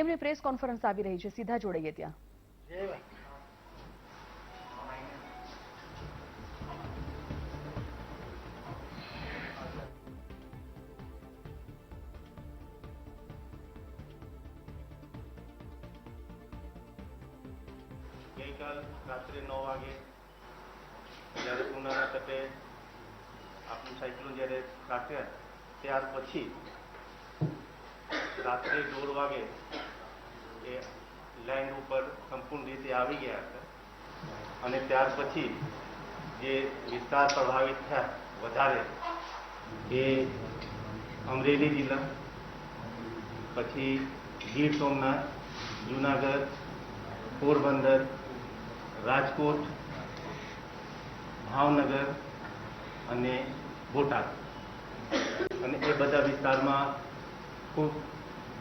સીએમની press conference આવી રહી છે, સીધા જોડાઈએ ત્યાં। ગઈકાલ રાત્રે 9 વાગે જ્યારે ઉનાળા તટે આપણું સાયક્લોન જ્યારે કાટ્યા ત્યાર પછી રાત્રે 1:30 વાગે એ લેન્ડ ઉપર સંપૂર્ણ રીતે આવી ગયા હતા અને ત્યાર પછી જે વિસ્તાર પ્રભાવિત થયા વધારે એ અમરેલી જિલ્લા, પછી ગીર સોમનાથ, જૂનાગઢ, પોરબંદર, રાજકોટ, ભાવનગર અને બોટાદ અને એ બધા વિસ્તારમાં ખૂબ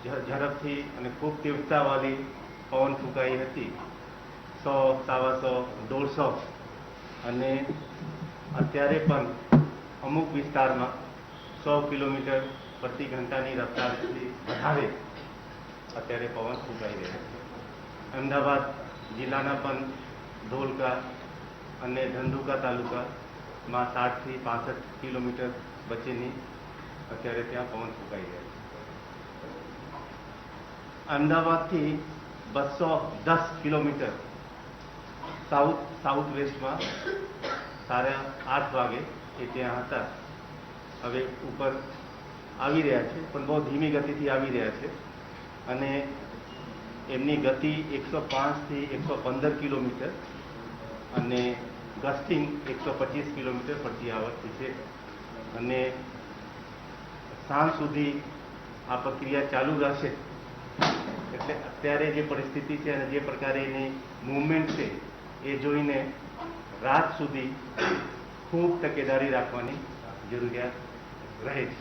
ઝડપથી અને ખૂબ તીવ્રતાવાળી પવન ફૂંકાઈ હતી। 100, 125, 150 અને અત્યારે પણ અમુક વિસ્તારમાં 100 કિલોમીટર પ્રતિ ઘંટાની રફતારથી વધારે અત્યારે પવન ફૂંકાઈ રહ્યા છે। અમદાવાદ જિલ્લાના પણ ધોલકા અને ધંધુકા તાલુકામાં 60 થી 65 કિલોમીટર વચ્ચેની અત્યારે ત્યાં પવન ફૂંકાઈ રહ્યા છે। અમદાવાદથી 210 કિલોમીટર સાઉથ વેસ્ટમાં 8:30 વાગે એ ત્યાં હતા, હવે ઉપર આવી રહ્યા છે પણ બહુ ધીમી ગતિથી આવી રહ્યા છે અને એમની ગતિ 105 થી 115 કિલોમીટર અને ગસ્ટિંગ 125 કિલોમીટર પ્રતિ આવર્થી છે અને સાંજ સુધી આ પ્રક્રિયા ચાલુ રહેશે। એટલે અત્યારે જે પરિસ્થિતિ છે અને જે પ્રકારે એની મૂવમેન્ટ છે એ જોઈને રાત સુધી ખૂબ તકેદારી રાખવાની જરૂરિયાત રહે છે।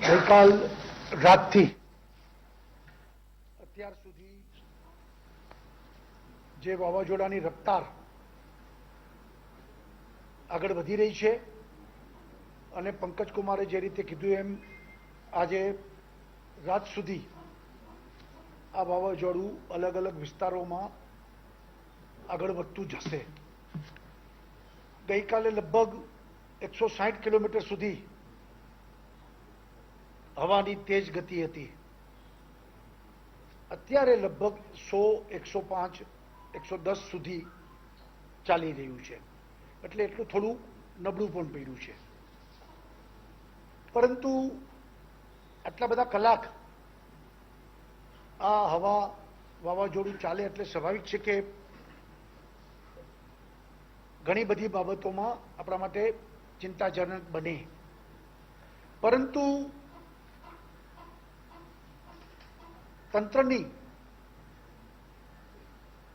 ગઈકાલ રાતથી અત્યાર સુધી જે વાવાઝોડાની રફતાર આગળ વધી રહી છે અને પંકજકુમારે જે રીતે કીધું એમ આજે રાત સુધી આ વાવાઝોડું અલગ અલગ વિસ્તારોમાં આગળ વધતું જશે। ગઈકાલે લગભગ 160 કિલોમીટર સુધી હવાની તેજ ગતિ હતી, અત્યારે લગભગ 100, 105, 110 સુધી ચાલી રહ્યું છે, એટલે એટલું થોડું નબળું પણ પડ્યું છે। પરંતુ આટલા બધા કલાક આ હવા વાવાઝોડું ચાલે એટલે સ્વાભાવિક છે કે ઘણી બધી બાબતોમાં આપણા માટે ચિંતાજનક બને, પરંતુ તંત્રની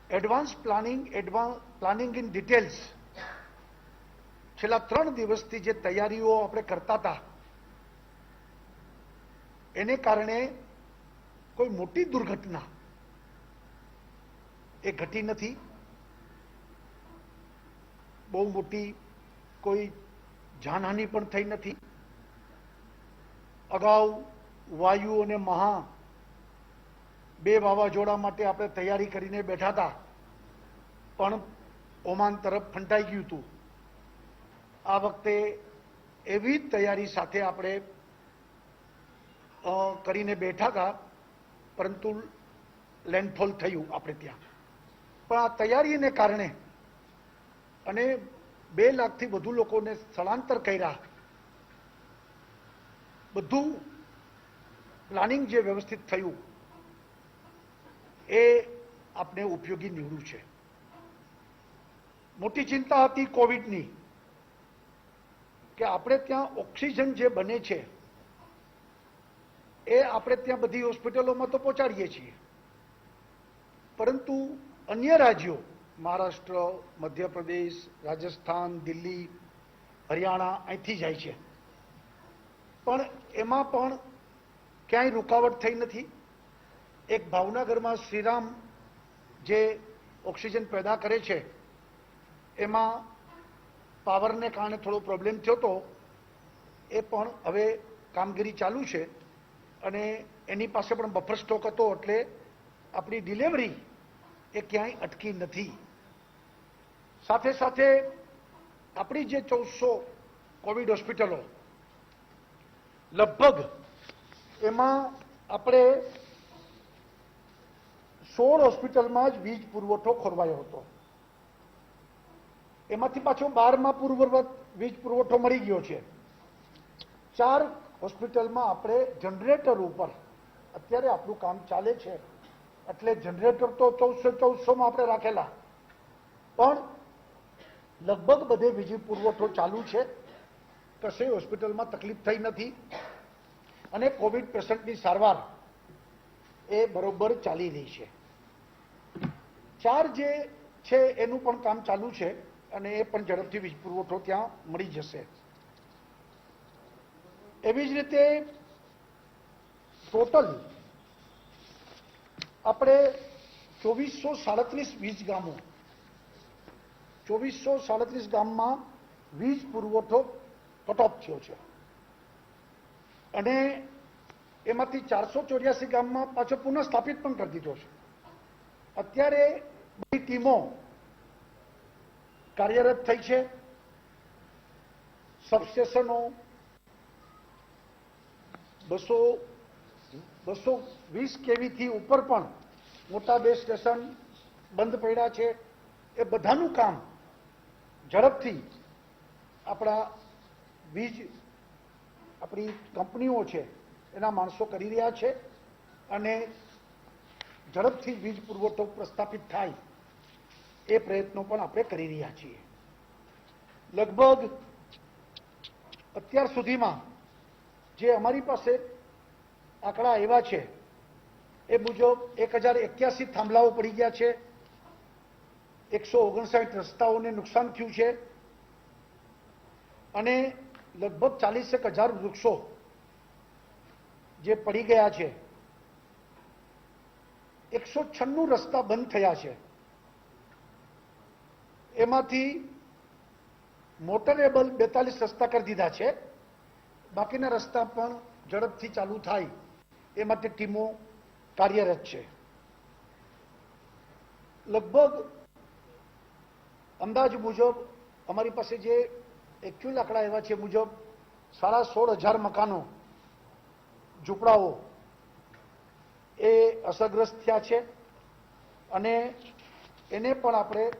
એડવાન્સ પ્લાનિંગ ઇન ડિટેલ્સ છેલ્લા 3 દિવસથી જે તૈયારીઓ આપણે કરતા હતા એને કારણે કોઈ મોટી દુર્ઘટના એ ઘટી નથી, બહુ મોટી કોઈ જાનહાનિ પણ થઈ નથી। અગાઉ વાયુ અને મહા 2 વાવાઝોડા માટે આપણે તૈયારી કરીને બેઠા હતા પણ ઓમાન તરફ ફંટાઈ ગયું હતું। આ વખતે એવી જ તૈયારી સાથે આપણે કરીને બેઠા હતા, પરંતુ લેન્ડફોલ થયું આપણે ત્યાં। પણ આ તૈયારીને કારણે અને 2 લાખથી વધુ લોકોને સ્થળાંતર કર્યા, બધું પ્લાનિંગ જે વ્યવસ્થિત થયું એ આપણે ઉપયોગી નીવડ્યું છે। મોટી ચિંતા હતી કોવિડની કે આપણે ત્યાં ઓક્સિજન જે બને છે એ આપણે ત્યાં બધી હોસ્પિટલોમાં તો પહોંચાડીએ છીએ, પરંતુ અન્ય રાજ્યો મહારાષ્ટ્ર, મધ્યપ્રદેશ, રાજસ્થાન, દિલ્હી, હરિયાણા અહીંથી જાય છે, પણ એમાં પણ ક્યાંય રૂકાવટ થઈ નથી। એક ભાવનગરમાં શ્રીરામ જે ઓક્સિજન પેદા કરે છે એમાં પાવરને કારણે થોડો પ્રોબ્લેમ થયો હતો, એ પણ હવે કામગીરી ચાલુ છે અને એની પાસે પણ બફર સ્ટોક હતો, એટલે આપણી ડિલિવરી એ ક્યાંય અટકી નથી. સાથે સાથે આપણી જે 1400 કોવિડ હોસ્પિટલો, લગભગ એમાં આપણે 16 હોસ્પિટલમાં જ વીજ પુરવઠો ખોરવાયો હતો. એમાંથી પાછો 12માં પૂર્વવત વીજ પુરવઠો મળી ગયો છે. 4 હોસ્પિટલમાં આપણે જનરેટર ઉપર અત્યારે આપણું કામ ચાલે છે, એટલે જનરેટર તો 1400માં આપણે રાખેલા, પણ લગભગ બધે વીજ પુરવઠો ચાલુ છે. કશે હોસ્પિટલમાં તકલીફ થઈ નથી અને કોવિડ પેશન્ટની સારવાર એ બરોબર ચાલી રહી છે. 4 જે છે એનું પણ કામ ચાલુ છે અને એ પણ ઝડપથી વીજ પુરવઠો ત્યાં મળી જશે. એવી જ રીતે ટોટલ આપણે 2437 વીજ ગામો, 2437 ગામમાં વીજ પુરવઠો કટ ઓફ થયો છે અને એમાંથી 484 ગામમાં પાછો પુનઃ સ્થાપિત પણ કરી દીધો છે. અત્યારે બધી ટીમો કાર્યરત થઈ છે. સબસ્ટેશનો 220 કેવીથી ઉપર પણ મોટા 2 સ્ટેશન બંધ પડ્યા છે. એ બધાનું કામ ઝડપથી આપણા આપણી કંપનીઓ છે એના માણસો કરી રહ્યા છે અને ઝડપથી વીજ પુરવઠો પ્રસ્થાપિત થાય એ પ્રયત્નો પણ આપણે કરી રહ્યા છીએ. લગભગ અત્યાર સુધીમાં જે અમારી પાસે આંકડા એવા છે એ મુજબ 1081 થાંભલાઓ પડી ગયા છે, 159 રસ્તાઓને નુકસાન થયું છે અને લગભગ 40,000 વૃક્ષો જે પડી ગયા છે. 196 રસ્તા બંધ થયા છે. એમાંથી મોટરેબલ 42 રસ્તા કરી દીધા છે. બાકીના રસ્તા પણ ઝડપથી ચાલુ થાય એ માટે ટીમો કાર્યરત છે. લગભગ અંદાજ મુજબ અમારી પાસે જે એકચ્યુઅલ આંકડા એવા છે મુજબ 16,500 મકાનો, ઝૂંપડાઓ એ અસરગ્રસ્ત થયા છે અને એને પણ આપણે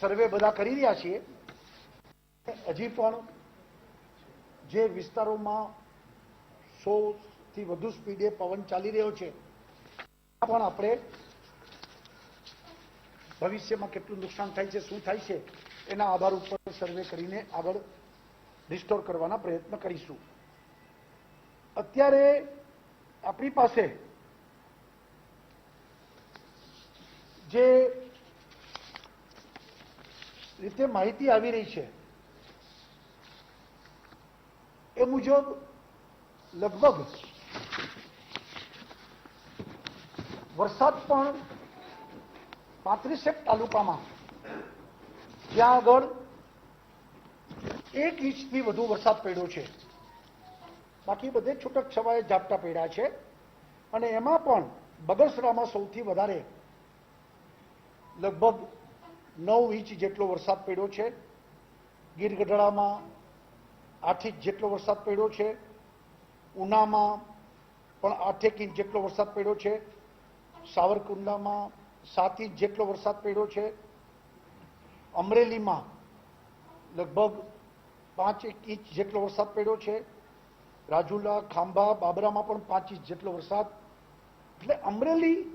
સર્વે બધા કરી રહ્યા છીએ. હજી પણ જે વિસ્તારોમાં 100થી વધુ સ્પીડે પવન ચાલી રહ્યો છે પણ આપણે ભવિષ્યમાં કેટલું નુકસાન થાય છે, શું થાય છે એના આધાર ઉપર સર્વે કરીને આગળ રિસ્ટોર કરવાના પ્રયત્ન કરીશું. અત્યારે આપણી પાસે જે રીતે માહિતી આવી રહી છે એ મુજબ લગભગ વરસાદ પણ 35 તાલુકામાં જ્યાં આગળ 1 ઇંચથી વધુ વરસાદ પડ્યો છે, બાકી બધે છૂટક છવાયે ઝાપટા પડ્યા છે અને એમાં પણ બગસરામાં સૌથી વધારે લગભગ 9 ઇંચ જેટલો વરસાદ પડ્યો છે. ગીર ગઢડામાં 8 ઇંચ જેટલો વરસાદ પડ્યો છે. ઉનામાં પણ 8 ઇંચ જેટલો વરસાદ પડ્યો છે. સાવરકુંડલામાં 7 ઇંચ જેટલો વરસાદ પડ્યો છે. અમરેલીમાં લગભગ 5 ઇંચ જેટલો વરસાદ પડ્યો છે. રાજુલા, ખાંભા, બાબરામાં પણ 5 ઇંચ જેટલો વરસાદ. એટલે અમરેલી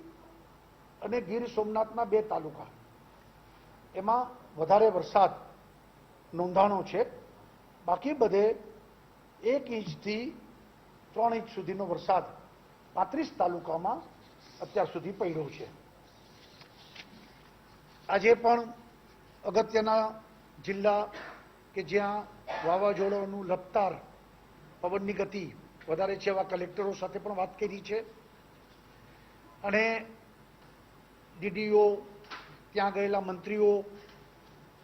અને ગીર સોમનાથના 2 તાલુકા એમાં વધારે વરસાદ નોંધાણો છે. બાકી બધે 1 ઇંચથી 3 ઇંચ સુધીનો વરસાદ 35 તાલુકામાં અત્યાર સુધી પડ્યો છે. આજે પણ અગત્યના જિલ્લા કે જ્યાં વાવાઝોડાનું રફતાર, પવનની ગતિ વધારે છે એવા કલેક્ટરો સાથે પણ વાત કરી છે અને ડીડીઓ, ત્યાં ગયેલા મંત્રીઓ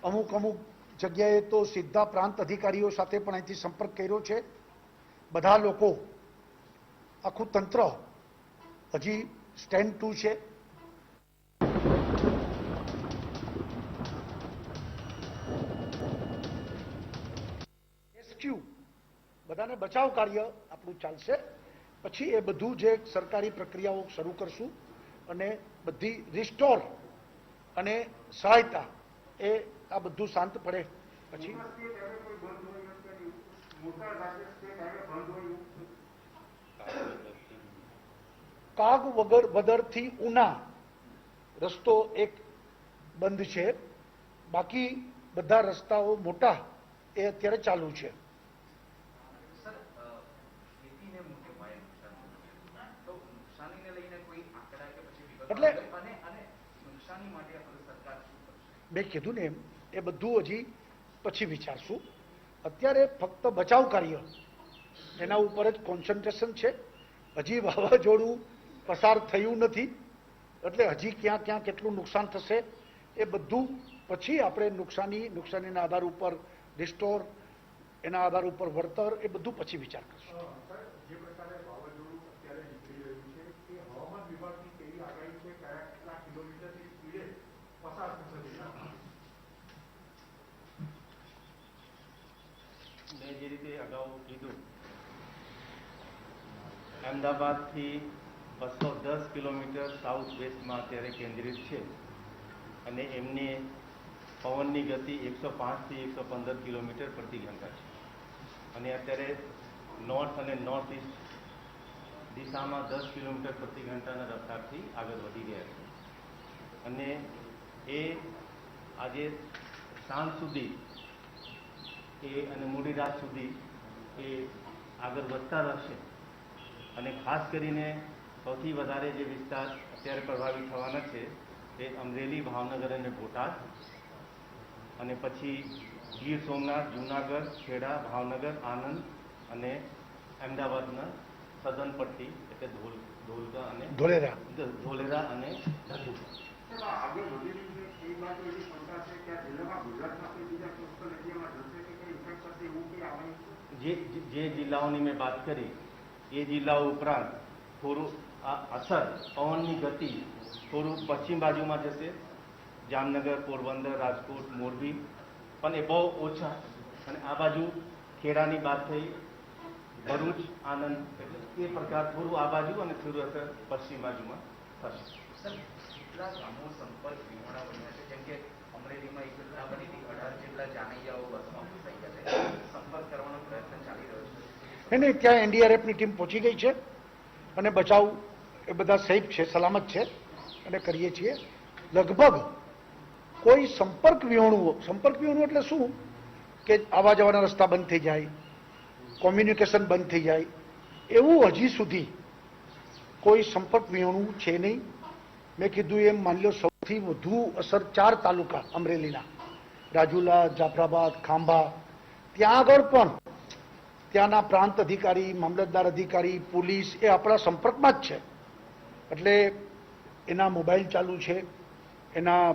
અમુક જગ્યાએ તો સીધા પ્રાંત અધિકારીઓ સાથે પણ અહીંથી સંપર્ક કર્યો છે. બધા લોકો, આખું તંત્ર હજી સ્ટેન્ડ ટુ છે. રેસ્ક્યુ, બધાને બચાવ કાર્ય આપણું ચાલશે. પછી એ બધું જે સરકારી પ્રક્રિયાઓ શરૂ કરશું અને બધી રિસ્ટોર અને સહાયતા એ આ બધું શાંત પડે પછી કાગ વગર વદરથી ઉના રસ્તો એક બંધ છે. બાકી બધા રસ્તાઓ મોટા એ અત્યારે ચાલુ છે. એટલે મેં કીધું ને એમ એ બધું હજી પછી વિચારશું. અત્યારે ફક્ત બચાવ કાર્ય એના ઉપર જ કોન્સન્ટ્રેશન છે. હજી વાવાઝોડું પસાર થયું નથી એટલે હજી ક્યાં ક્યાં કેટલું નુકસાન થશે એ બધું પછી આપણે નુકસાનીના આધાર ઉપર રિસ્ટોર, એના આધાર ઉપર વળતર, એ બધું પછી વિચાર કરશું. જે પ્રકારે વાવાઝોડું અત્યારે નીકળી રહ્યું છે એ હવામાન વિભાગની કેવી આગાહી છે, કયા કેટલા કિલોમીટરની સ્પીડે પસાર થશે? મેં જે રીતે અગાઉ કીધું, અમદાવાદથી 210 કિલોમીટર સાઉથ વેસ્ટમાં અત્યારે કેન્દ્રિત છે અને એમની પવનની ગતિ 105થી 115 કિલોમીટર પ્રતિ ઘંટા છે અને અત્યારે નોર્થ અને નોર્થ ઇસ્ટ દિશામાં 10 કિલોમીટર પ્રતિ ઘંટાના રફતારથી આગળ વધી રહ્યા છે અને એ આજે સાંજ સુધી અને મોડી રાત સુધી એ આગળ વધતા રહેશે અને ખાસ કરીને સૌથી વધારે જે વિસ્તાર અત્યારે પ્રભાવિત થવાના છે એ અમરેલી, ભાવનગર અને બોટાદ અને પછી ગીર સોમનાથ, જૂનાગઢ, ખેડા, ભાવનગર, આણંદ અને અમદાવાદના સદન પટ્ટી એટલે ધોલકા અને ધોલેરા અને ધંધુકા. આગળ વધી રહ્યું છે એ વાત એવી શંકા છે કે આ જિલ્લામાં ગુજરાતમાં કોઈ બીજા કોસ્ટલ એરિયામાં જશે કે કઈ ઇફેક્ટ થશે એવું કે આવવાની? જે જિલ્લાઓની મેં વાત કરી એ જિલ્લાઓ ઉપરાંત થોડું આ અસર પવનની ગતિ થોડું પશ્ચિમ બાજુમાં જશે. જામનગર, પોરબંદર, રાજકોટ, મોરબી પણ એ બહુ ઓછા અને આ બાજુ ખેડાની વાત થઈ, ભરૂચ, આણંદ, એટલે એ પ્રકાર થોડું આ બાજુ અને થોડું અસર પશ્ચિમ બાજુમાં થશે. કેટલા ગામો સંપર્ક વિહોણા બન્યા છે? જેમ કે અમરેલીમાં એક ઘટના બની હતી, 18 જેટલા જાનૈયાઓ બસમાં ફસાઈ ગયા છે. સંપર્ક કરવાનો પ્રયત્ન ચાલી રહ્યો છે. નહીં, ત્યાં એનડીઆરએફની ટીમ પહોંચી ગઈ છે અને બચાવ એ બધા સેફ છે, સલામત છે અને કરીએ છીએ. લગભગ કોઈ સંપર્ક વિહોણું એટલે શું કે આવવા જવાના રસ્તા બંધ થઈ જાય, કોમ્યુનિકેશન બંધ થઈ જાય, એવું હજી સુધી કોઈ સંપર્ક વિહોણું છે નહીં. મેં કીધું એમ માની લો સૌથી વધુ અસર 4 તાલુકા અમરેલીના, રાજુલા, જાફરાબાદ, ખાંભા, ત્યાં આગળ પણ ત્યાંના પ્રાંત અધિકારી, મામલતદાર અધિકારી, પોલીસ એ આપણા સંપર્કમાં જ છે. એટલે એના મોબાઈલ ચાલુ છે, એના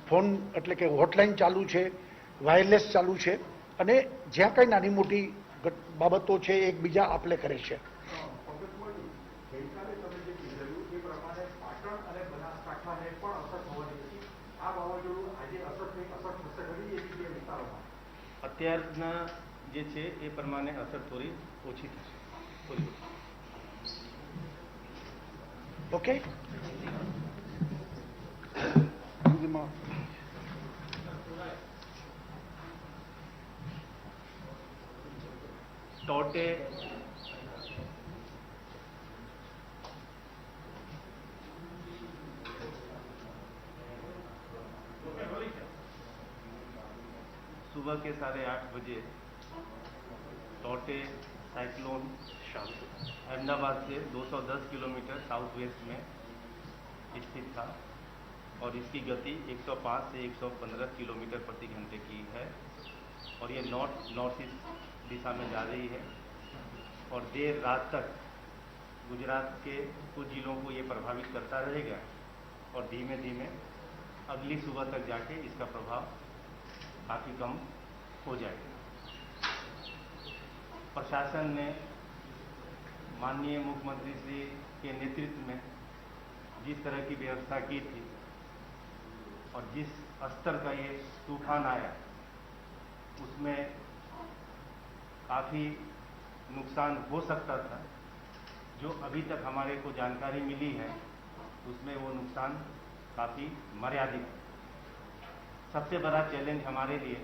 ફોન એટલે કે હોટલાઇન ચાલુ છે, વાયરલેસ ચાલુ છે અને જ્યાં કંઈ નાની મોટી બાબતો છે એકબીજા આપલે કરે છે. ગઈકાલે તમે જે કીધેલું એ પ્રમાણે પાટણ અને બનાસકાંઠાને પણ અસર થવાની હતી. આ વાવાઝોડું આજે અસર થશે ઘણી એવી બે વિસ્તારોમાં. અત્યારના જે છે એ પ્રમાણે અસર થોડી ઓછી થશે. ઓકે, टोटे सुबह के 8:30 बजे टोटे साइक्लोन अहमदाबाद से 210 किलोमीटर साउथ वेस्ट में स्थित था और इसकी गति 105 से 115 किलोमीटर प्रति घंटे की है और ये नॉर्थ ईस्ट दिशा में जा रही है और देर रात तक गुजरात के कुछ जिलों को ये प्रभावित करता रहेगा और धीमे धीमे अगली सुबह तक जाके इसका प्रभाव काफ़ी कम हो जाएगा। प्रशासन ने माननीय मुख्यमंत्री श्री के नेतृत्व में जिस तरह की व्यवस्था की थी और जिस स्तर का ये तूफान आया उसमें काफ़ी नुकसान हो सकता था। जो अभी तक हमारे को जानकारी मिली है उसमें वो नुकसान काफ़ी मर्यादित है। सबसे बड़ा चैलेंज हमारे लिए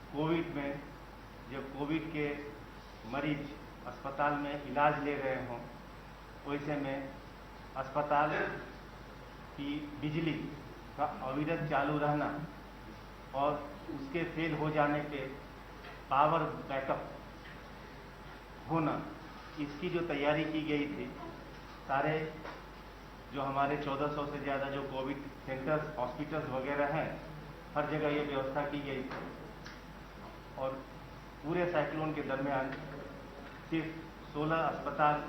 कोविड में, जब कोविड के मरीज अस्पताल में इलाज ले रहे हों, वैसे में अस्पताल की बिजली का अविरत चालू रहना और उसके फेल हो जाने पे पावर बैकअप होना, इसकी जो तैयारी की गई थी, सारे जो हमारे 1400 से ज़्यादा जो कोविड सेंटर्स, हॉस्पिटल्स वगैरह हैं, हर जगह ये व्यवस्था की गई थी। और पूरे साइक्लोन के दरमियान सिर्फ 16 अस्पताल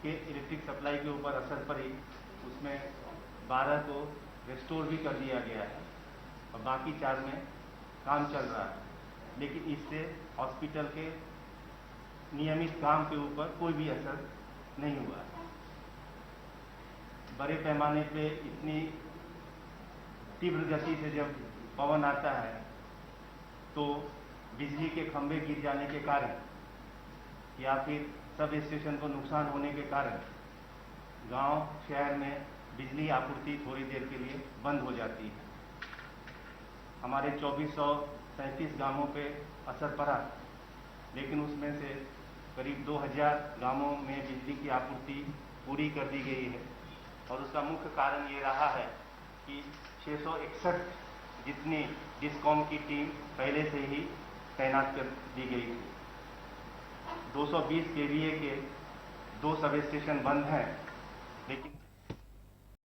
के इलेक्ट्रिक सप्लाई के ऊपर असर पड़ी, उसमें 12 को रिस्टोर भी कर दिया गया है और बाकी 4 में काम चल रहा है। लेकिन इससे हॉस्पिटल के नियमित काम के ऊपर कोई भी असर नहीं हुआ है। बड़े पैमाने पे इतनी तीव्र गति से जब पवन आता है तो बिजली के खंभे गिर जाने के कारण या फिर सब स्टेशन को नुकसान होने के कारण गांव शहर में बिजली आपूर्ति थोड़ी देर के लिए बंद हो जाती है। हमारे 2437 गांवों पे असर पड़ा, लेकिन उसमें से करीब 2000 गांवों में बिजली की आपूर्ति पूरी कर दी गई है। और उसका मुख्य कारण ये रहा है कि 661 जितनी डिस्कॉम की टीम पहले से ही तैनात कर दी गई थी। 220 केवीए के 2 सब स्टेशन बंद हैं, लेकिन